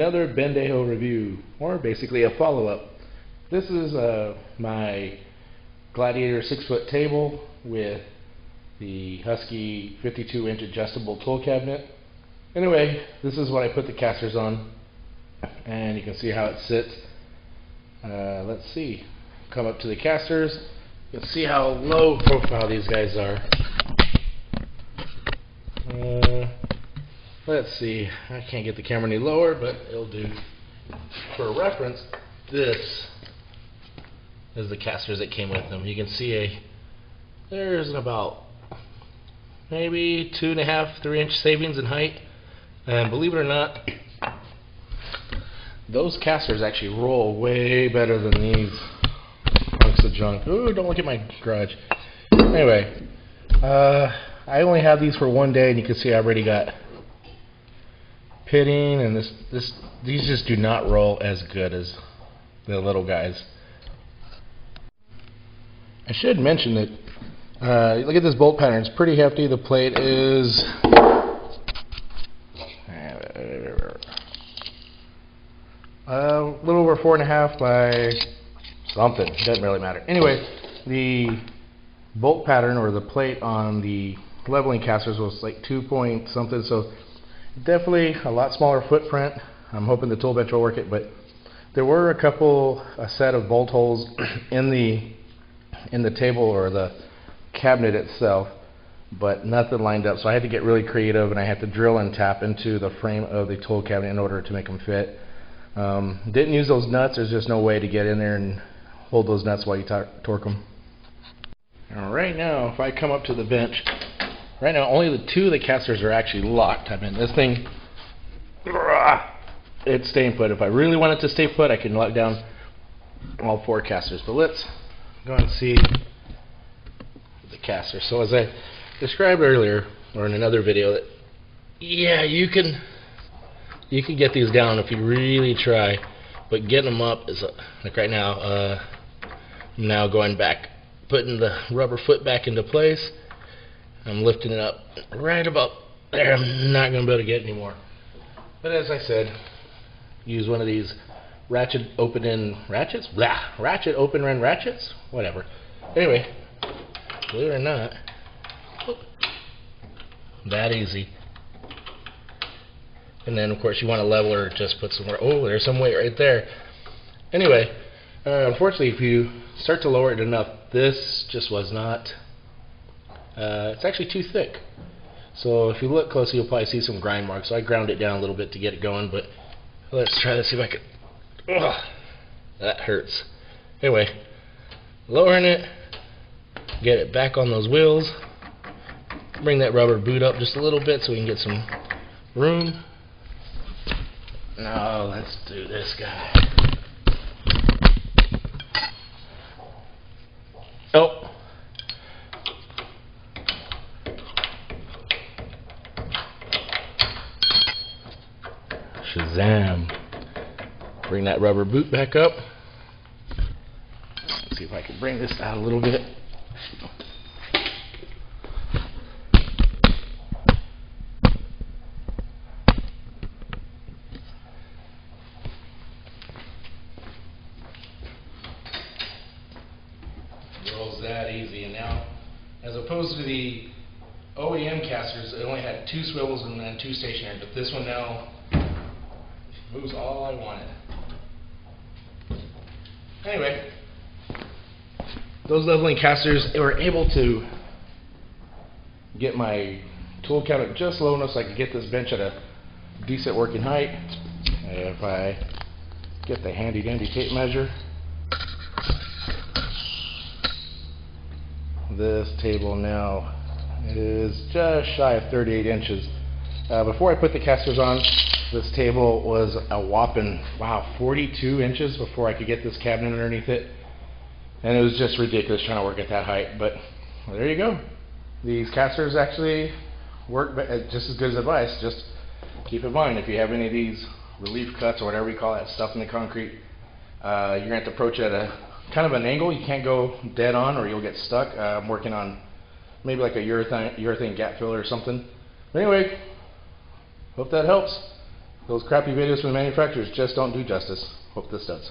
another Dayho review, or basically a follow-up. This is my Gladiator 6-foot table with the Husky 52-inch adjustable tool cabinet. Anyway, this is what I put the casters on, and you can see how it sits. Let's see. Come up to the casters. You can see how low profile these guys are. Let's see. I can't get the camera any lower, but it'll do. For reference, this is the casters that came with them. You can see there's about maybe 2.5, 3-inch savings in height. And believe it or not, those casters actually roll way better than these hunks of junk. Ooh, don't look at my garage. Anyway, I only have these for one day, and you can see I already got pitting, and these just do not roll as good as the little guys. I should mention that look at this bolt pattern. It's pretty hefty. The plate is a little over 4.5 by something. It doesn't really matter. Anyway, the bolt pattern or the plate on the leveling casters was like 2 point something, so definitely a lot smaller footprint. I'm hoping the tool bench will work it, but there were a set of bolt holes in the table or the cabinet itself, but nothing lined up, so I had to get really creative, and I had to drill and tap into the frame of the tool cabinet in order to make them fit. Didn't use those nuts. There's just no way to get in there and hold those nuts while you torque them. Now, right now, if I come up to the bench, right now only the 2 of the casters are actually locked. I mean, this thing, it's staying put. If I really want it to stay put, I can lock down all 4 casters. But let's go and see the casters. So as I described earlier, or in another video, that yeah, you can get these down if you really try, but getting them up is like right now. I'm now going back, putting the rubber foot back into place. I'm lifting it up right about there. I'm not going to be able to get any more. But as I said, use one of these ratchet open-end ratchets? Blah! Ratchet open-end ratchets? Whatever. Anyway, believe it or not, that easy. And then, of course, you want to level or just put some more. Oh, there's some weight right there. Anyway, unfortunately, if you start to lower it enough, this just was not. It's actually too thick. So if you look closely, you'll probably see some grind marks. So I ground it down a little bit to get it going. But let's try to see if I can. Ugh, that hurts. Anyway, lowering it, get it back on those wheels. Bring that rubber boot up just a little bit so we can get some room. Now let's do this guy. Oh. Shazam. Bring that rubber boot back up. Let's see if I can bring this out a little bit. Rolls that easy. And now, as opposed to the OEM casters, it only had 2 swivels and then 2 stationary, but this one now moves all I wanted. Anyway, those leveling casters were able to get my tool cabinet just low enough so I could get this bench at a decent working height. If I get the handy dandy tape measure, this table now is just shy of 38 inches. Before I put the casters on, this table was a whopping, 42 inches before I could get this cabinet underneath it. And it was just ridiculous trying to work at that height. But well, there you go. These casters actually work just as good as advice. Just keep in mind, if you have any of these relief cuts or whatever you call that stuff in the concrete, you're going to have to approach it at a kind of an angle. You can't go dead on or you'll get stuck. I'm working on maybe like a urethane gap filler or something. But anyway, hope that helps. Those crappy videos from the manufacturers just don't do justice. Hope this does.